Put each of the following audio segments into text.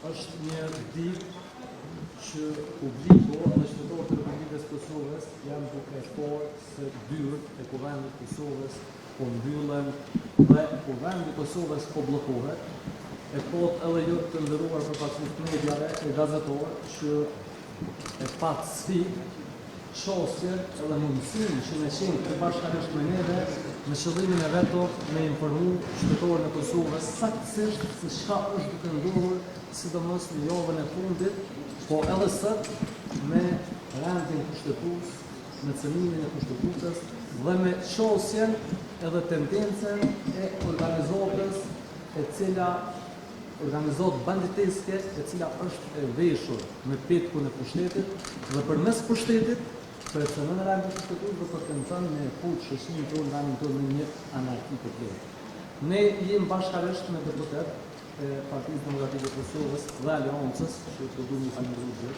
është një ditë që publiku dhe qytetarët e Republikës Kosovës janë duke parë se dyrët e kuvendit Kosovës po mbyllen dhe kuvendi Kosovës po bllokohet. E kot edhe ju të nderuar përfaqësues të mediave e gazetorë që e pat sfidë çështjen edhe mundësinë që ne qenë të bashkërisht me neve në qëllimin e vetëm me informu qytetarët e Kosovës saktësisht se çka është duke ndodhur, sidomos në javën e fundit, po edhe sot me rendin kushtetues, me cënimin e kushtetutës dhe me çështjen edhe tendencën e organizatës e cila organizat banditeske e cila është e veshur me petkun e pushtetit dhe përmes pushtetit presionon në rendin kushtetues dhe përtenton me fuq shoqërinë tonë në vendin tonë në një anarki të plot. Ne jemi bashkërisht me deputet e Partisë Demokratike të Kosovës dhe Aleancës, që të duhet të falenderoj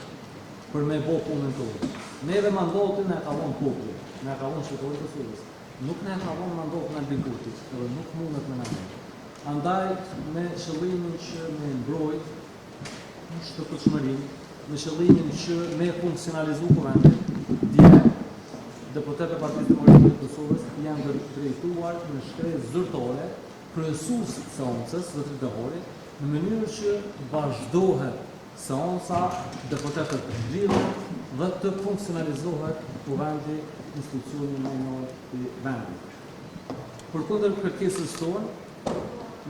për me bë punën tonë. Neve mandatin na ka dhënë populli, na ka dhënë qytetarët e Kosovës. Nuk na ka dhënë mandatin Albin Kurti, edhe nuk mundet me na dhënë. Andaj me qëllimin që me mbrojt shtëputshmërinë, me qëllimin që me funksionalizu kuvendin, dje deputetë e Partisë Demokratike të Kosovës janë drejtuar në shkresë zyrtare kryesues seancës dhe drejtori në mënyrë që vazhdohet seanca, deputetët të zgjidhen dhe të funksionalizohet kuvendi, institucioni më i lartë i vendit. Përkundër kërkesës tonë,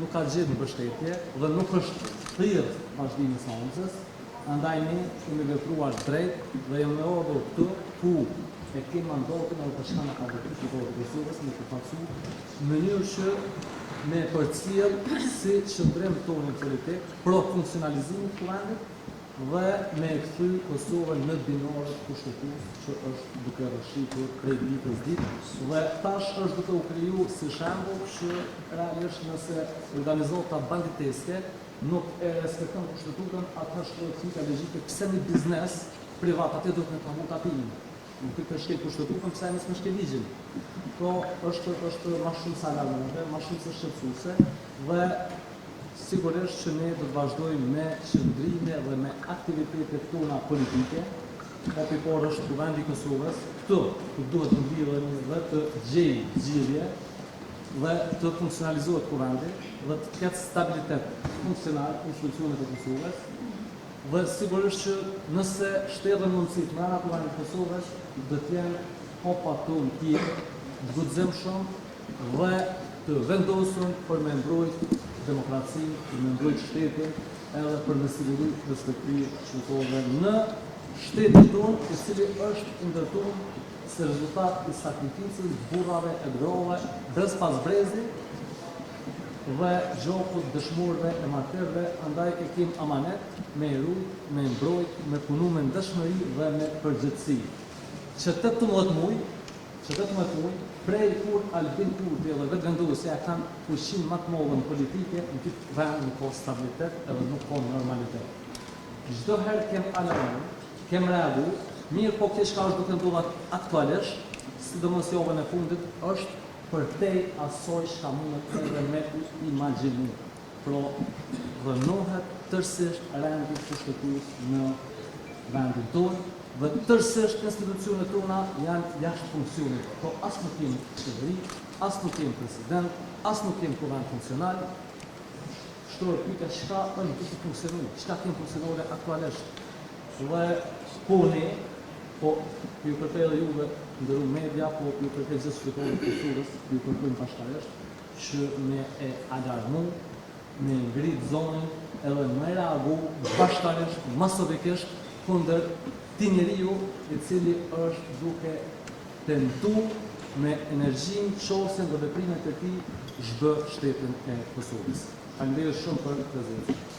nuk ka gjetur mbështetje dhe nuk është thirrë vazhdimi i seancës, andaj ne kemi vepruar drejt dhe jemi ardhur këtu ku e kemi mandatin edhe për çka na ka dhënë qytetarët e Kosovës në përfaqësu në mënyrë që me përcjell si qëndrim tonë politik pro funksionalizimin të kuvendit dhe me kthy Kosovën në binore kushtetues që është duke rrëshitur prej ditës ditë dhe tash është duke u kriju si shembull që realisht nëse organizata banditeske nuk e respekton kushtetutën, atë shkruhet fika logjike pse në biznes privat atë duhet të pamu tapimin. Nuk të shkel kushtetutën pse nëse më shkel ligjin. Po është më shumë se alarmante, më shumë se shqetësuese dhe sigurisht që ne do të vazhdojmë me qëndrime dhe me aktivitetet tona politike. Hapi parë është kuvendi i Kosovës, këtu ku duhet të mbyllen dhe të gjejë zgjidhje dhe të funksionalizohet kuvendi dhe të ketë stabilitet funksional institucionet e Kosovës. Dhe sigurisht që nëse shteten mundësit nga kuvendit të Kosovës, do të jenë hopa tonë tjerë, të guximshëm dhe të vendosur për me mbrojt demokracinë, për me mbrojt shtetin, edhe për me siguri respektiv qytetarëve në shtetin tonë, i cili është i ndërtuar si rezultat i sakrificës burrave e grove, brez pas brezi, dhe gjokut dëshmorëve e martyrëve, andaj e kemi amanet me rujt, me mbrojt, me punu me ndëshmëri dhe me përgjithësi. Që 18 muaj, prej kur Albin Kurti dhe vetë vendosja kanë fuqinë më të madhe politike, në këtë vend nuk ka stabilitet edhe nuk ka normalitet. Çdo herë kem alarm, kem reagu, mirë po kjo çka është duke ndodhur aktualisht, sidomos javën e fundit, është përtej asoj çka mundet edhe me imagjinu. Pra, rënohet tërësisht rendi kushtetues në vendin tonë dhe tërësisht institucionet tona janë jashtë funksionit. Po as nuk kemi qeveri, as nuk kemi president, as nuk kemi kuvend funksional. Shtrohet pyetja çka është duke funksionuar, çka kemi funksionore aktualisht. Dhe po ne, po ju kërkoj edhe juve ndërru media, po ju kërkoj gjithë qytetarët e Kosovës, ju kërkojmë bashkërisht që me e alarmu, me ngrit zonën edhe me reagu bashkërisht, masovikisht kundër ti njeriu i cili është duke tentu me energjinë, çosjen dhe veprimet e tij zhbë shtetin e Kosovës. Faleminderit shumë për prezencën.